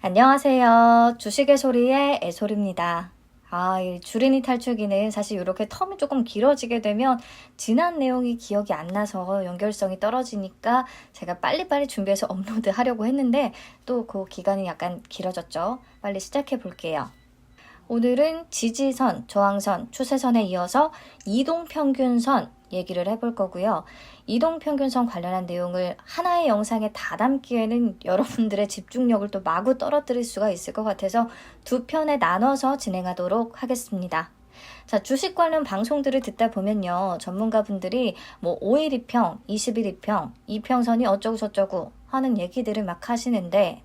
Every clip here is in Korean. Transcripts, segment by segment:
안녕하세요. 주식의 소리의 애소리입니다. 이 주린이 탈출기는 사실 이렇게 텀이 조금 길어지게 되면 지난 내용이 기억이 안 나서 연결성이 떨어지니까 제가 빨리빨리 준비해서 업로드 하려고 했는데 또 그 기간이 약간 길어졌죠. 빨리 시작해 볼게요. 오늘은 지지선, 저항선, 추세선에 이어서 이동평균선 얘기를 해볼 거고요. 이동평균선 관련한 내용을 하나의 영상에 다 담기에는 여러분들의 집중력을 또 마구 떨어뜨릴 수가 있을 것 같아서 두 편에 나눠서 진행하도록 하겠습니다. 자, 주식 관련 방송들을 듣다 보면요. 전문가분들이 5일 2평, 20일 2평, 이평선이 어쩌고 저쩌고 하는 얘기들을 막 하시는데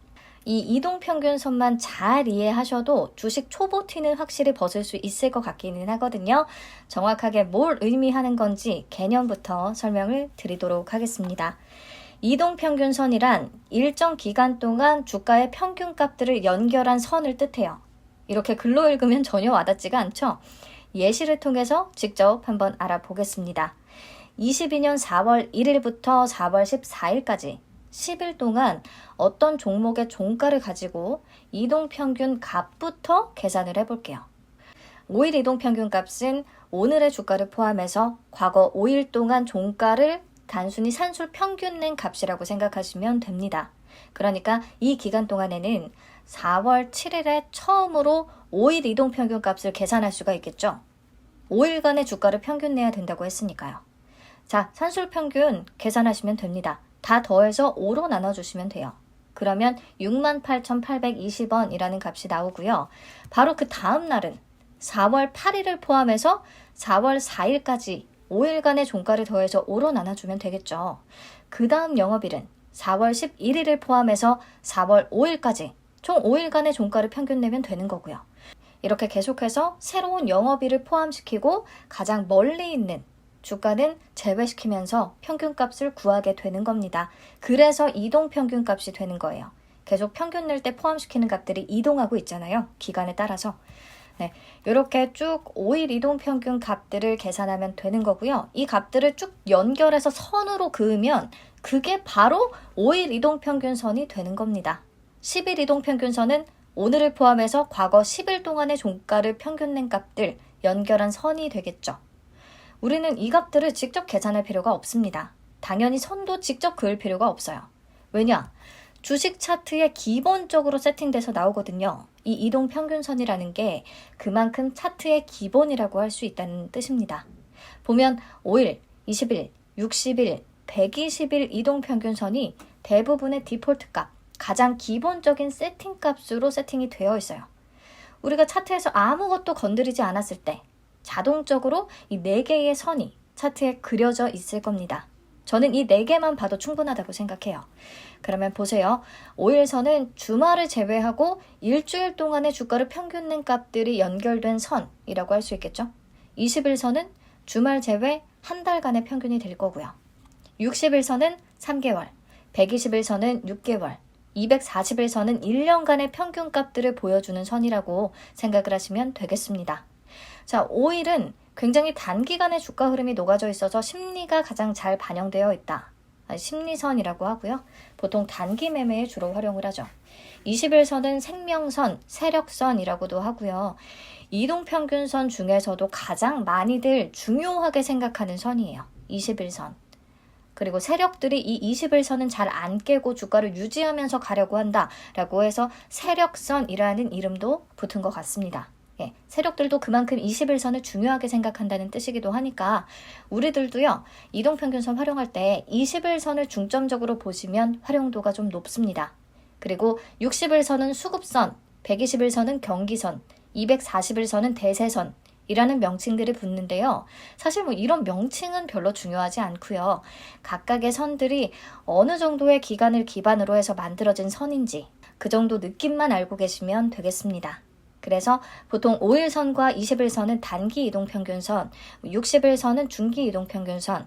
이 이동평균선만 잘 이해하셔도 주식 초보 티는 확실히 벗을 수 있을 것 같기는 하거든요. 정확하게 뭘 의미하는 건지 개념부터 설명을 드리도록 하겠습니다. 이동평균선이란 일정 기간 동안 주가의 평균값들을 연결한 선을 뜻해요. 이렇게 글로 읽으면 전혀 와닿지가 않죠? 예시를 통해서 직접 한번 알아보겠습니다. 22년 4월 1일부터 4월 14일까지 10일 동안 어떤 종목의 종가를 가지고 이동평균 값부터 계산을 해볼게요. 5일 이동평균 값은 오늘의 주가를 포함해서 과거 5일 동안 종가를 단순히 산술 평균 낸 값이라고 생각하시면 됩니다. 그러니까 이 기간 동안에는 4월 7일에 처음으로 5일 이동평균 값을 계산할 수가 있겠죠. 5일간의 주가를 평균 내야 된다고 했으니까요. 자, 산술 평균 계산하시면 됩니다. 다 더해서 5로 나눠주시면 돼요. 그러면 68,820원이라는 값이 나오고요. 바로 그 다음 날은 4월 8일을 포함해서 4월 4일까지 5일간의 종가를 더해서 5로 나눠주면 되겠죠. 그 다음 영업일은 4월 11일을 포함해서 4월 5일까지 총 5일간의 종가를 평균 내면 되는 거고요. 이렇게 계속해서 새로운 영업일을 포함시키고 가장 멀리 있는 주가는 제외시키면서 평균값을 구하게 되는 겁니다. 그래서 이동평균값이 되는 거예요. 계속 평균 낼 때 포함시키는 값들이 이동하고 있잖아요. 기간에 따라서. 네, 이렇게 쭉 5일 이동평균 값들을 계산하면 되는 거고요. 이 값들을 쭉 연결해서 선으로 그으면 그게 바로 5일 이동평균선이 되는 겁니다. 10일 이동평균선은 오늘을 포함해서 과거 10일 동안의 종가를 평균 낸 값들 연결한 선이 되겠죠. 우리는 이 값들을 직접 계산할 필요가 없습니다. 당연히 선도 직접 그을 필요가 없어요. 왜냐? 주식 차트에 기본적으로 세팅돼서 나오거든요. 이 이동평균선이라는 게 그만큼 차트의 기본이라고 할 수 있다는 뜻입니다. 보면 5일, 20일, 60일, 120일 이동평균선이 대부분의 디폴트 값, 가장 기본적인 세팅 값으로 세팅이 되어 있어요. 우리가 차트에서 아무것도 건드리지 않았을 때 자동적으로 이 4개의 선이 차트에 그려져 있을 겁니다. 저는 이 4개만 봐도 충분하다고 생각해요. 그러면 보세요. 5일선은 주말을 제외하고 일주일 동안의 주가를 평균 낸 값들이 연결된 선이라고 할 수 있겠죠. 20일선은 주말 제외 한 달간의 평균이 될 거고요. 60일선은 3개월, 120일선은 6개월, 240일선은 1년간의 평균 값들을 보여주는 선이라고 생각을 하시면 되겠습니다. 자, 5일은 굉장히 단기간의 주가 흐름이 녹아져 있어서 심리가 가장 잘 반영되어 있다. 심리선이라고 하고요. 보통 단기 매매에 주로 활용을 하죠. 20일선은 생명선, 세력선이라고도 하고요. 이동평균선 중에서도 가장 많이들 중요하게 생각하는 선이에요. 21선. 그리고 세력들이 이 21선은 잘 안 깨고 주가를 유지하면서 가려고 한다라고 해서 세력선이라는 이름도 붙은 것 같습니다. 세력들도 그만큼 21선을 중요하게 생각한다는 뜻이기도 하니까 우리들도요. 이동평균선 활용할 때 21선을 중점적으로 보시면 활용도가 좀 높습니다. 그리고 60일선은 수급선, 120일선은 경기선, 240일선은 대세선 이라는 명칭들이 붙는데요. 사실 이런 명칭은 별로 중요하지 않고요. 각각의 선들이 어느 정도의 기간을 기반으로 해서 만들어진 선인지 그 정도 느낌만 알고 계시면 되겠습니다. 그래서 보통 5일선과 20일선은 단기 이동평균선, 60일선은 중기 이동평균선,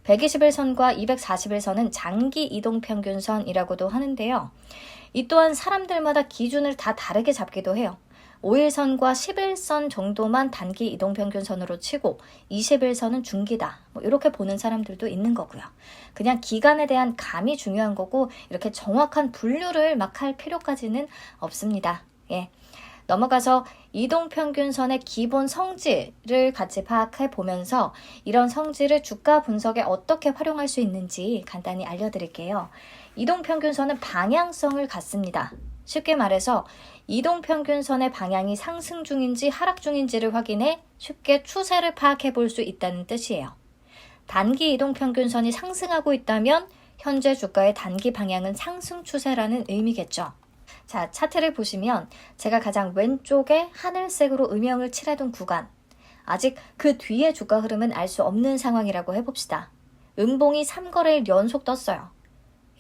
120일선과 240일선은 장기 이동평균선이라고도 하는데요. 이 또한 사람들마다 기준을 다 다르게 잡기도 해요. 5일선과 10일선 정도만 단기 이동평균선으로 치고 20일선은 중기다. 뭐 이렇게 보는 사람들도 있는 거고요. 그냥 기간에 대한 감이 중요한 거고 이렇게 정확한 분류를 막 할 필요까지는 없습니다. 예. 넘어가서 이동평균선의 기본 성질을 같이 파악해 보면서 이런 성질을 주가 분석에 어떻게 활용할 수 있는지 간단히 알려드릴게요. 이동평균선은 방향성을 갖습니다. 쉽게 말해서 이동평균선의 방향이 상승 중인지 하락 중인지를 확인해 쉽게 추세를 파악해 볼 수 있다는 뜻이에요. 단기 이동평균선이 상승하고 있다면 현재 주가의 단기 방향은 상승 추세라는 의미겠죠. 자, 차트를 보시면 제가 가장 왼쪽에 하늘색으로 음영을 칠해둔 구간, 아직 그 뒤에 주가 흐름은 알 수 없는 상황이라고 해봅시다. 음봉이 3거래일 연속 떴어요.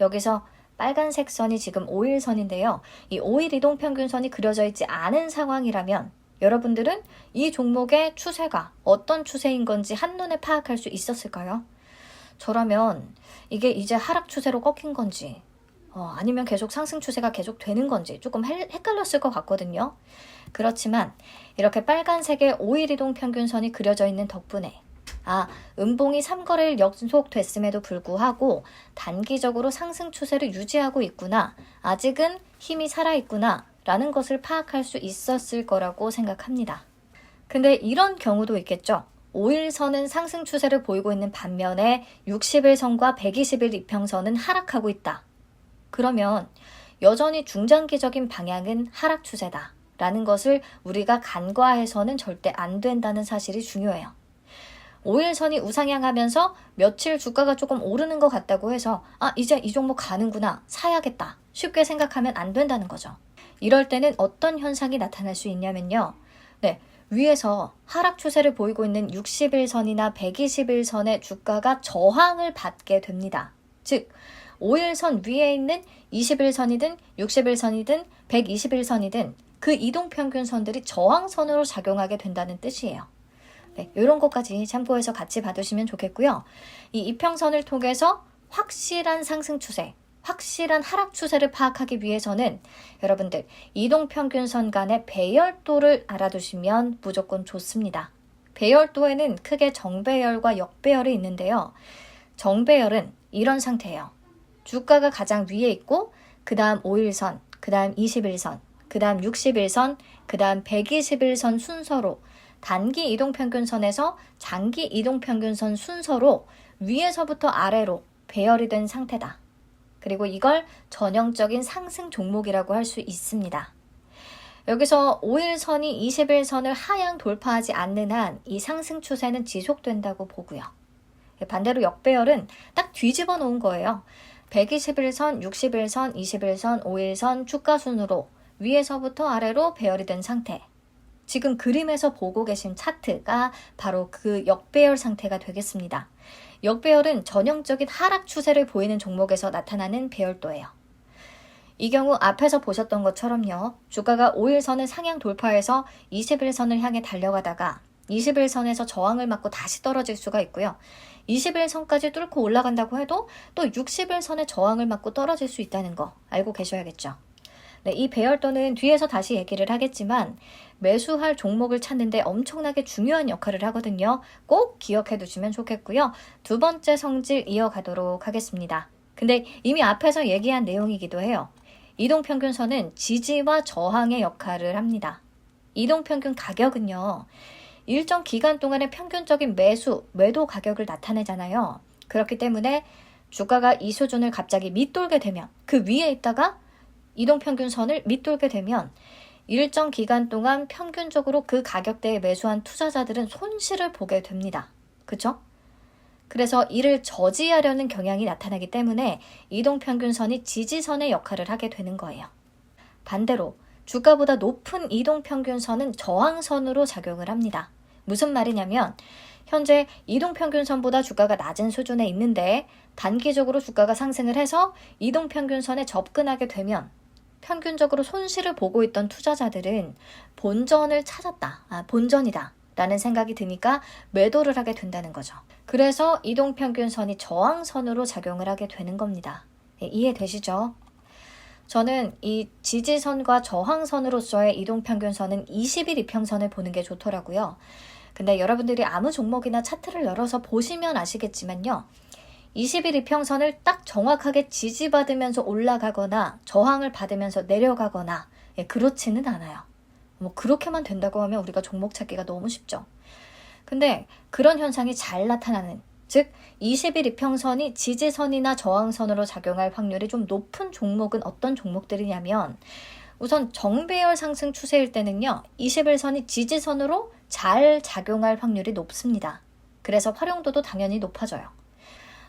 여기서 빨간색 선이 지금 5일선인데요. 이 5일 이동평균선이 그려져 있지 않은 상황이라면 여러분들은 이 종목의 추세가 어떤 추세인 건지 한눈에 파악할 수 있었을까요? 저라면 이게 이제 하락 추세로 꺾인 건지 아니면 계속 상승 추세가 계속 되는 건지 조금 헷갈렸을 것 같거든요. 그렇지만 이렇게 빨간색의 5일 이동평균선이 그려져 있는 덕분에 음봉이 3거래일 연속됐음에도 불구하고 단기적으로 상승 추세를 유지하고 있구나, 아직은 힘이 살아있구나 라는 것을 파악할 수 있었을 거라고 생각합니다. 근데 이런 경우도 있겠죠. 5일선은 상승 추세를 보이고 있는 반면에 60일선과 120일 이평선은 하락하고 있다. 그러면 여전히 중장기적인 방향은 하락 추세다 라는 것을 우리가 간과해서는 절대 안 된다는 사실이 중요해요. 5일선이 우상향하면서 며칠 주가가 조금 오르는 것 같다고 해서 이제 이 종목 가는구나, 사야겠다 쉽게 생각하면 안 된다는 거죠. 이럴 때는 어떤 현상이 나타날 수 있냐면요. 위에서 하락 추세를 보이고 있는 60일선이나 120일선의 주가가 저항을 받게 됩니다. 즉 5일선 위에 있는 20일선이든 60일선이든 120일선이든 그 이동평균선들이 저항선으로 작용하게 된다는 뜻이에요. 이런 것까지 참고해서 같이 봐두시면 좋겠고요. 이 이평선을 통해서 확실한 상승 추세, 확실한 하락 추세를 파악하기 위해서는 여러분들 이동평균선 간의 배열도를 알아두시면 무조건 좋습니다. 배열도에는 크게 정배열과 역배열이 있는데요. 정배열은 이런 상태예요. 주가가 가장 위에 있고 그 다음 5일선, 그 다음 20일선, 그 다음 60일선, 그 다음 120일선 순서로 단기 이동평균선에서 장기 이동평균선 순서로 위에서부터 아래로 배열이 된 상태다. 그리고 이걸 전형적인 상승 종목이라고 할 수 있습니다. 여기서 5일선이 20일선을 하향 돌파하지 않는 한 이 상승 추세는 지속된다고 보고요. 반대로 역배열은 딱 뒤집어 놓은 거예요. 120일선, 60일선, 20일선, 5일선 주가 순으로 위에서부터 아래로 배열이 된 상태. 지금 그림에서 보고 계신 차트가 바로 그 역배열 상태가 되겠습니다. 역배열은 전형적인 하락 추세를 보이는 종목에서 나타나는 배열도예요. 이 경우 앞에서 보셨던 것처럼요. 주가가 5일선을 상향 돌파해서 20일선을 향해 달려가다가 20일선에서 저항을 맞고 다시 떨어질 수가 있고요. 20일선까지 뚫고 올라간다고 해도 또 60일선의 저항을 맞고 떨어질 수 있다는 거 알고 계셔야겠죠. 이 배열도는 뒤에서 다시 얘기를 하겠지만 매수할 종목을 찾는데 엄청나게 중요한 역할을 하거든요. 꼭 기억해 두시면 좋겠고요. 두 번째 성질 이어가도록 하겠습니다. 근데 이미 앞에서 얘기한 내용이기도 해요. 이동평균선은 지지와 저항의 역할을 합니다. 이동평균 가격은요. 일정 기간 동안의 평균적인 매도 가격을 나타내잖아요. 그렇기 때문에 주가가 이 수준을 갑자기 밑돌게 되면 그 위에 있다가 이동평균선을 밑돌게 되면 일정 기간 동안 평균적으로 그 가격대에 매수한 투자자들은 손실을 보게 됩니다. 그렇죠? 그래서 이를 저지하려는 경향이 나타나기 때문에 이동평균선이 지지선의 역할을 하게 되는 거예요. 반대로 주가보다 높은 이동평균선은 저항선으로 작용을 합니다. 무슨 말이냐면 현재 이동평균선보다 주가가 낮은 수준에 있는데 단기적으로 주가가 상승을 해서 이동평균선에 접근하게 되면 평균적으로 손실을 보고 있던 투자자들은 본전을 찾았다, 본전이다 라는 생각이 드니까 매도를 하게 된다는 거죠. 그래서 이동평균선이 저항선으로 작용을 하게 되는 겁니다. 이해되시죠? 저는 이 지지선과 저항선으로서의 이동평균선은 20일 이평선을 보는 게 좋더라고요. 근데 여러분들이 아무 종목이나 차트를 열어서 보시면 아시겠지만요. 20일 이평선을 딱 정확하게 지지받으면서 올라가거나 저항을 받으면서 내려가거나 그렇지는 않아요. 뭐 그렇게만 된다고 하면 우리가 종목 찾기가 너무 쉽죠. 근데 그런 현상이 잘 나타나는, 즉 20일 이평선이 지지선이나 저항선으로 작용할 확률이 좀 높은 종목은 어떤 종목들이냐면, 우선 정배열 상승 추세일 때는요 21선이 지지선으로 잘 작용할 확률이 높습니다. 그래서 활용도도 당연히 높아져요.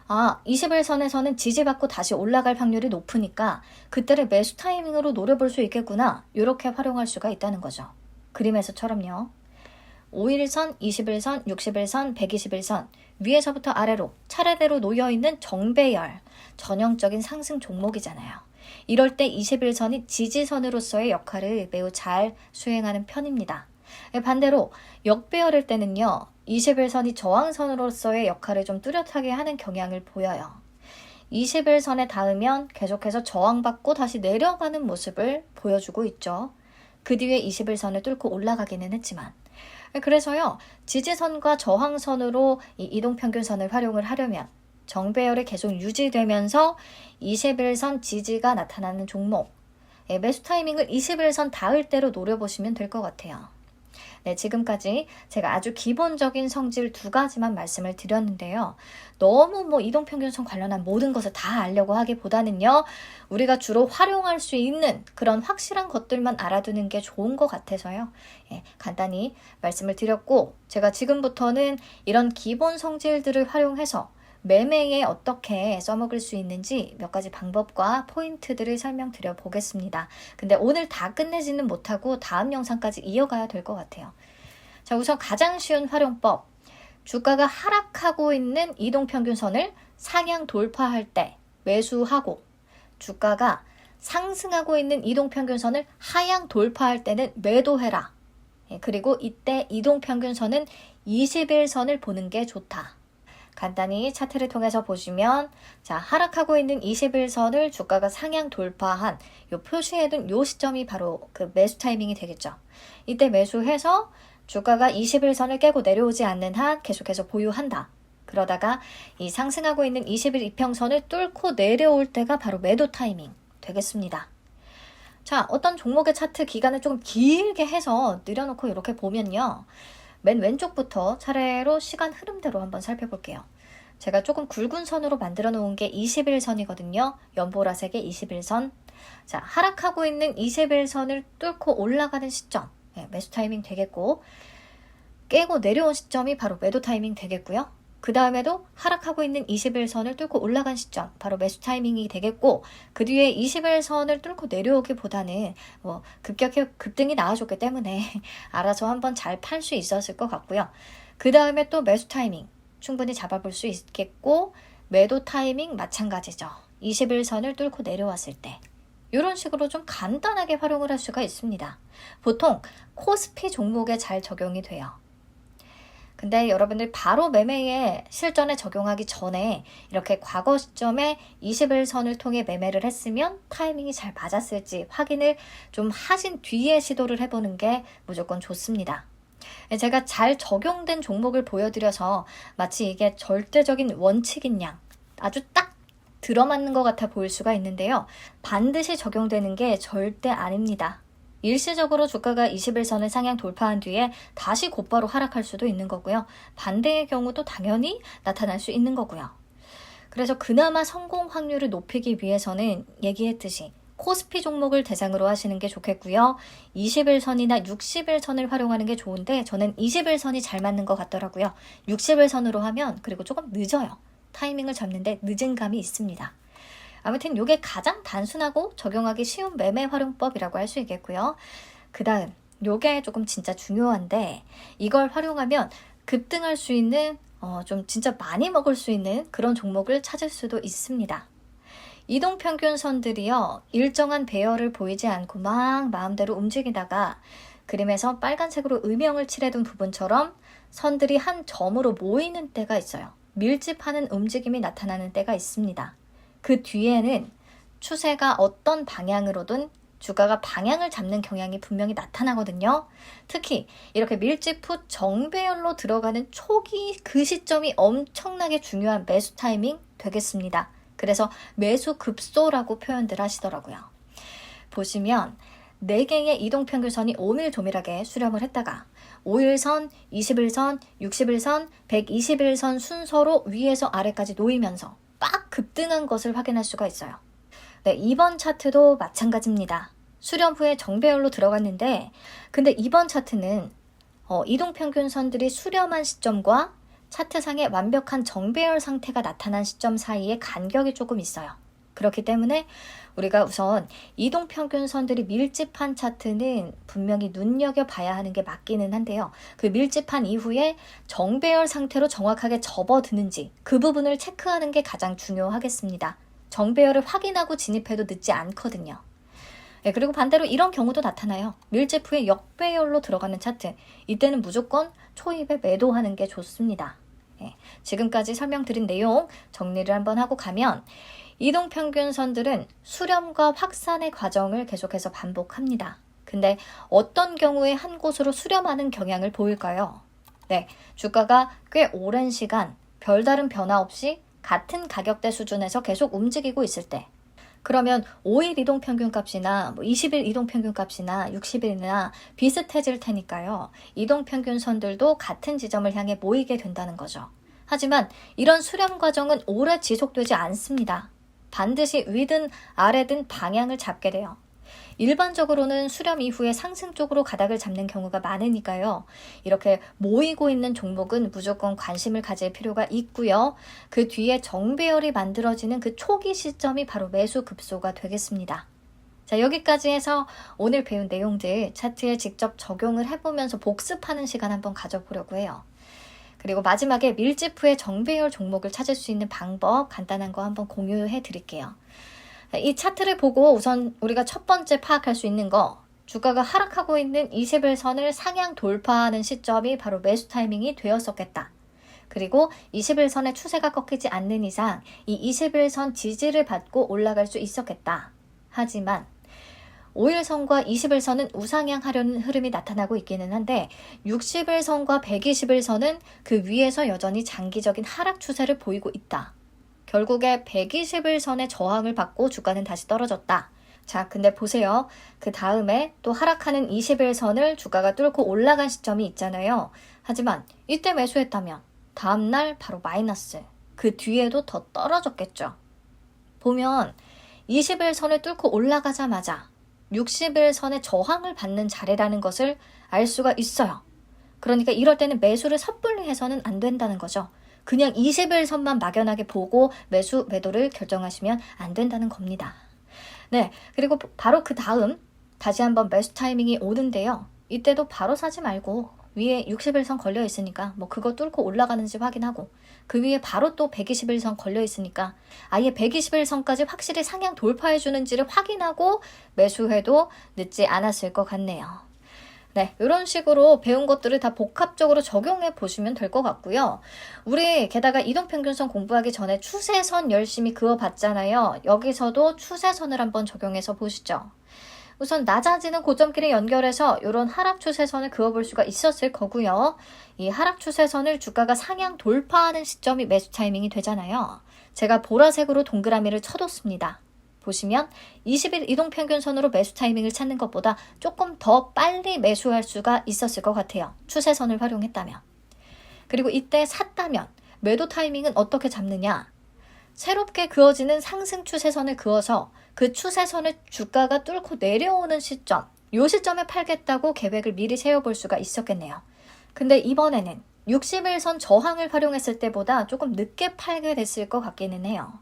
21선에서는 지지받고 다시 올라갈 확률이 높으니까 그때를 매수 타이밍으로 노려볼 수 있겠구나, 이렇게 활용할 수가 있다는 거죠. 그림에서처럼요. 5일선, 21선, 61선, 121선 위에서부터 아래로 차례대로 놓여있는 정배열, 전형적인 상승 종목이잖아요. 이럴 때 21선이 지지선으로서의 역할을 매우 잘 수행하는 편입니다. 반대로 역배열일 때는요 21선이 저항선으로서의 역할을 좀 뚜렷하게 하는 경향을 보여요. 21선에 닿으면 계속해서 저항받고 다시 내려가는 모습을 보여주고 있죠. 그 뒤에 21선을 뚫고 올라가기는 했지만, 그래서요 지지선과 저항선으로 이 이동평균선을 활용을 하려면 정배열이 계속 유지되면서 21선 지지가 나타나는 종목, 매수 타이밍을 21선 닿을 대로 노려보시면 될 것 같아요. 네, 지금까지 제가 아주 기본적인 성질 2가지만 말씀을 드렸는데요. 너무 이동평균선 관련한 모든 것을 다 알려고 하기보다는요, 우리가 주로 활용할 수 있는 그런 확실한 것들만 알아두는 게 좋은 것 같아서요. 간단히 말씀을 드렸고, 제가 지금부터는 이런 기본 성질들을 활용해서 매매에 어떻게 써먹을 수 있는지 몇 가지 방법과 포인트들을 설명드려 보겠습니다. 근데 오늘 다 끝내지는 못하고 다음 영상까지 이어가야 될 것 같아요. 자, 우선 가장 쉬운 활용법. 주가가 하락하고 있는 이동평균선을 상향 돌파할 때 매수하고, 주가가 상승하고 있는 이동평균선을 하향 돌파할 때는 매도해라. 그리고 이때 이동평균선은 21선을 보는 게 좋다. 간단히 차트를 통해서 보시면, 자, 하락하고 있는 21선을 주가가 상향 돌파한 요 표시해둔 요 시점이 바로 그 매수 타이밍이 되겠죠. 이때 매수해서 주가가 21선을 깨고 내려오지 않는 한 계속해서 보유한다. 그러다가 이 상승하고 있는 20일 이평선을 뚫고 내려올 때가 바로 매도 타이밍 되겠습니다. 자, 어떤 종목의 차트 기간을 조금 길게 해서 늘여놓고 이렇게 보면요. 맨 왼쪽부터 차례로 시간 흐름대로 한번 살펴볼게요. 제가 조금 굵은 선으로 만들어 놓은 게 21선이거든요. 연보라색의 21선. 자, 하락하고 있는 21선을 뚫고 올라가는 시점, 매수 타이밍 되겠고, 깨고 내려온 시점이 바로 매도 타이밍 되겠고요. 그 다음에도 하락하고 있는 21선을 뚫고 올라간 시점, 바로 매수 타이밍이 되겠고, 그 뒤에 21선을 뚫고 내려오기보다는 급등이 나와줬기 때문에 알아서 한번 잘 팔 수 있었을 것 같고요. 그 다음에 또 매수 타이밍 충분히 잡아볼 수 있겠고, 매도 타이밍 마찬가지죠. 21선을 뚫고 내려왔을 때. 이런 식으로 좀 간단하게 활용을 할 수가 있습니다. 보통 코스피 종목에 잘 적용이 돼요. 근데 여러분들 바로 매매에 실전에 적용하기 전에 이렇게 과거 시점에 21선을 통해 매매를 했으면 타이밍이 잘 맞았을지 확인을 좀 하신 뒤에 시도를 해보는 게 무조건 좋습니다. 제가 잘 적용된 종목을 보여드려서 마치 이게 절대적인 원칙인 양, 아주 딱 들어맞는 것 같아 보일 수가 있는데요. 반드시 적용되는 게 절대 아닙니다. 일시적으로 주가가 21선을 상향 돌파한 뒤에 다시 곧바로 하락할 수도 있는 거고요. 반대의 경우도 당연히 나타날 수 있는 거고요. 그래서 그나마 성공 확률을 높이기 위해서는 얘기했듯이 코스피 종목을 대상으로 하시는 게 좋겠고요. 21선이나 60일선을 활용하는 게 좋은데 저는 21선이 잘 맞는 것 같더라고요. 60일선으로 하면 그리고 조금 늦어요. 타이밍을 잡는데 늦은 감이 있습니다. 아무튼 이게 가장 단순하고 적용하기 쉬운 매매 활용법이라고 할 수 있겠고요. 그 다음 이게 조금 진짜 중요한데, 이걸 활용하면 급등할 수 있는 좀 진짜 많이 먹을 수 있는 그런 종목을 찾을 수도 있습니다. 이동평균선들이요, 일정한 배열을 보이지 않고 막 마음대로 움직이다가 그림에서 빨간색으로 음영을 칠해둔 부분처럼 선들이 한 점으로 모이는 때가 있어요. 밀집하는 움직임이 나타나는 때가 있습니다. 그 뒤에는 추세가 어떤 방향으로든 주가가 방향을 잡는 경향이 분명히 나타나거든요. 특히 이렇게 밀집 후 정배열로 들어가는 초기 그 시점이 엄청나게 중요한 매수 타이밍 되겠습니다. 그래서 매수 급소라고 표현들 하시더라고요. 보시면 4개의 이동평균선이 오밀조밀하게 수렴을 했다가 5일선, 20일선, 60일선, 120일선 순서로 위에서 아래까지 놓이면서 빡 급등한 것을 확인할 수가 있어요. 네, 이번 차트도 마찬가지입니다. 수렴 후에 정배열로 들어갔는데 근데 이번 차트는 이동평균선들이 수렴한 시점과 차트상의 완벽한 정배열 상태가 나타난 시점 사이에 간격이 조금 있어요. 그렇기 때문에 우리가 우선 이동평균선들이 밀집한 차트는 분명히 눈여겨봐야 하는 게 맞기는 한데요. 그 밀집한 이후에 정배열 상태로 정확하게 접어드는지 그 부분을 체크하는 게 가장 중요하겠습니다. 정배열을 확인하고 진입해도 늦지 않거든요. 네, 그리고 반대로 이런 경우도 나타나요. 밀집 후에 역배열로 들어가는 차트. 이때는 무조건 초입에 매도하는 게 좋습니다. 네, 지금까지 설명드린 내용 정리를 한번 하고 가면 이동평균선들은 수렴과 확산의 과정을 계속해서 반복합니다. 근데 어떤 경우에 한 곳으로 수렴하는 경향을 보일까요? 네, 주가가 꽤 오랜 시간 별다른 변화 없이 같은 가격대 수준에서 계속 움직이고 있을 때 그러면 5일 이동평균값이나 20일 이동평균값이나 60일이나 비슷해질 테니까요. 이동평균선들도 같은 지점을 향해 모이게 된다는 거죠. 하지만 이런 수렴 과정은 오래 지속되지 않습니다. 반드시 위든 아래든 방향을 잡게 돼요. 일반적으로는 수렴 이후에 상승 쪽으로 가닥을 잡는 경우가 많으니까요. 이렇게 모이고 있는 종목은 무조건 관심을 가질 필요가 있고요. 그 뒤에 정배열이 만들어지는 그 초기 시점이 바로 매수 급소가 되겠습니다. 자, 여기까지 해서 오늘 배운 내용들 차트에 직접 적용을 해보면서 복습하는 시간 한번 가져보려고 해요. 그리고 마지막에 밀집 후에 정배열 종목을 찾을 수 있는 방법 간단한 거 한번 공유해 드릴게요. 이 차트를 보고 우선 우리가 첫 번째 파악할 수 있는 거 주가가 하락하고 있는 20일선을 상향 돌파하는 시점이 바로 매수 타이밍이 되었었겠다. 그리고 21선의 추세가 꺾이지 않는 이상 이 21선 지지를 받고 올라갈 수 있었겠다. 하지만 5일선과 20일선은 우상향하려는 흐름이 나타나고 있기는 한데 60일선과 120일선은 그 위에서 여전히 장기적인 하락 추세를 보이고 있다. 결국에 120일선의 저항을 받고 주가는 다시 떨어졌다. 자, 근데 보세요. 그 다음에 또 하락하는 20일선을 주가가 뚫고 올라간 시점이 있잖아요. 하지만 이때 매수했다면 다음날 바로 마이너스. 그 뒤에도 더 떨어졌겠죠. 보면 20일선을 뚫고 올라가자마자 60일선의 저항을 받는 자리라는 것을 알 수가 있어요. 그러니까 이럴 때는 매수를 섣불리 해서는 안 된다는 거죠. 그냥 20일선만 막연하게 보고 매수, 매도를 결정하시면 안 된다는 겁니다. 네, 그리고 바로 그 다음 다시 한번 매수 타이밍이 오는데요. 이때도 바로 사지 말고 위에 60일선 걸려 있으니까 그거 뚫고 올라가는지 확인하고 그 위에 바로 또 120일선 걸려 있으니까 아예 120일선까지 확실히 상향 돌파해 주는지를 확인하고 매수해도 늦지 않았을 것 같네요. 네, 이런 식으로 배운 것들을 다 복합적으로 적용해 보시면 될 것 같고요. 우리 게다가 이동평균선 공부하기 전에 추세선 열심히 그어봤잖아요. 여기서도 추세선을 한번 적용해서 보시죠. 우선 낮아지는 고점끼리 연결해서 이런 하락 추세선을 그어볼 수가 있었을 거고요. 이 하락 추세선을 주가가 상향 돌파하는 시점이 매수 타이밍이 되잖아요. 제가 보라색으로 동그라미를 쳐뒀습니다. 보시면 20일 이동평균선으로 매수 타이밍을 찾는 것보다 조금 더 빨리 매수할 수가 있었을 것 같아요. 추세선을 활용했다면. 그리고 이때 샀다면 매도 타이밍은 어떻게 잡느냐? 새롭게 그어지는 상승 추세선을 그어서 그 추세선을 주가가 뚫고 내려오는 시점, 이 시점에 팔겠다고 계획을 미리 세워볼 수가 있었겠네요. 근데 이번에는 60일선 저항을 활용했을 때보다 조금 늦게 팔게 됐을 것 같기는 해요.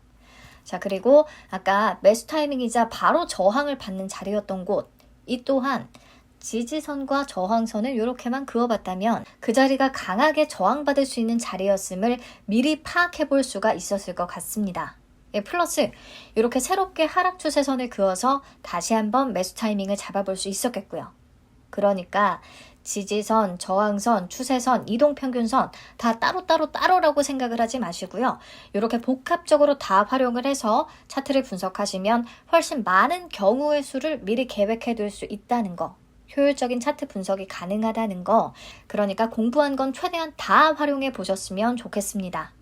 자, 그리고 아까 매수 타이밍이자 바로 저항을 받는 자리였던 곳, 이 또한 지지선과 저항선을 이렇게만 그어봤다면 그 자리가 강하게 저항받을 수 있는 자리였음을 미리 파악해 볼 수가 있었을 것 같습니다. 예, 플러스 이렇게 새롭게 하락 추세선을 그어서 다시 한번 매수 타이밍을 잡아볼 수 있었겠고요. 그러니까 지지선, 저항선, 추세선, 이동평균선 다 따로라고 생각을 하지 마시고요. 이렇게 복합적으로 다 활용을 해서 차트를 분석하시면 훨씬 많은 경우의 수를 미리 계획해 둘 수 있다는 거. 효율적인 차트 분석이 가능하다는 거. 그러니까 공부한 건 최대한 다 활용해 보셨으면 좋겠습니다.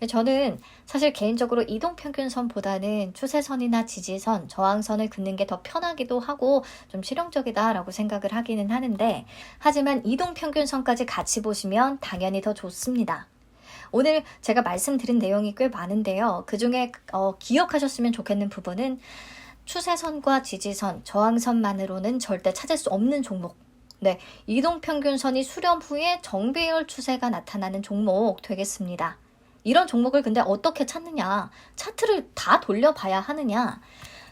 저는 사실 개인적으로 이동평균선보다는 추세선이나 지지선, 저항선을 긋는 게 더 편하기도 하고 좀 실용적이다라고 생각을 하기는 하는데, 하지만 이동평균선까지 같이 보시면 당연히 더 좋습니다. 오늘 제가 말씀드린 내용이 꽤 많은데요. 그중에 기억하셨으면 좋겠는 부분은 추세선과 지지선, 저항선만으로는 절대 찾을 수 없는 종목. 네, 이동평균선이 수렴 후에 정배열 추세가 나타나는 종목 되겠습니다. 이런 종목을 근데 어떻게 찾느냐? 차트를 다 돌려봐야 하느냐?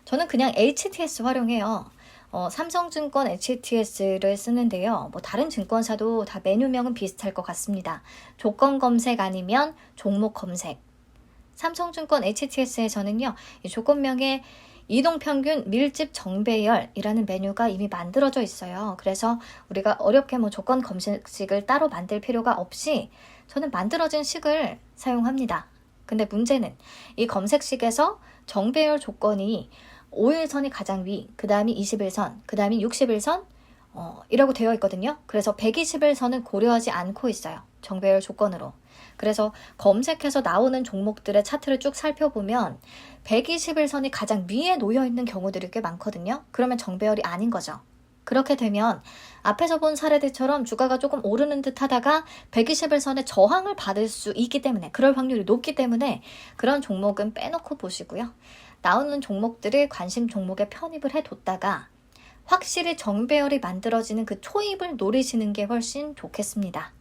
저는 그냥 HTS 활용해요. 삼성증권 HTS를 쓰는데요. 뭐 다른 증권사도 다 메뉴명은 비슷할 것 같습니다. 조건 검색 아니면 종목 검색. 삼성증권 HTS에서는요, 이 조건명에 이동평균 밀집 정배열이라는 메뉴가 이미 만들어져 있어요. 그래서 우리가 어렵게 뭐 조건 검색식을 따로 만들 필요가 없이 저는 만들어진 식을 사용합니다. 근데 문제는 이 검색식에서 정배열 조건이 5일선이 가장 위, 그 다음이 21선, 그 다음이 61선 이라고 되어 있거든요. 그래서 121선은 고려하지 않고 있어요. 정배열 조건으로. 그래서 검색해서 나오는 종목들의 차트를 쭉 살펴보면 121선이 가장 위에 놓여있는 경우들이 꽤 많거든요. 그러면 정배열이 아닌 거죠. 그렇게 되면 앞에서 본 사례들처럼 주가가 조금 오르는 듯 하다가 121선의 저항을 받을 수 있기 때문에, 그럴 확률이 높기 때문에 그런 종목은 빼놓고 보시고요. 나오는 종목들을 관심 종목에 편입을 해뒀다가 확실히 정배열이 만들어지는 그 초입을 노리시는 게 훨씬 좋겠습니다.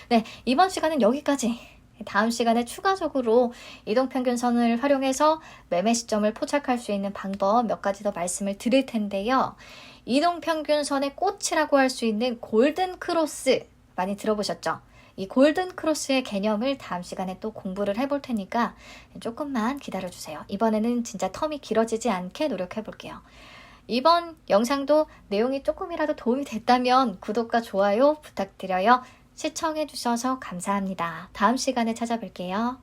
네, 이번 시간은 여기까지. 다음 시간에 추가적으로 이동평균선을 활용해서 매매 시점을 포착할 수 있는 방법 몇 가지 더 말씀을 드릴 텐데요. 이동평균선의 꽃이라고 할 수 있는 골든 크로스 많이 들어보셨죠? 이 골든 크로스의 개념을 다음 시간에 또 공부를 해볼 테니까 조금만 기다려주세요. 이번에는 진짜 텀이 길어지지 않게 노력해 볼게요. 이번 영상도 내용이 조금이라도 도움이 됐다면 구독과 좋아요 부탁드려요. 시청해 주셔서 감사합니다. 다음 시간에 찾아뵐게요.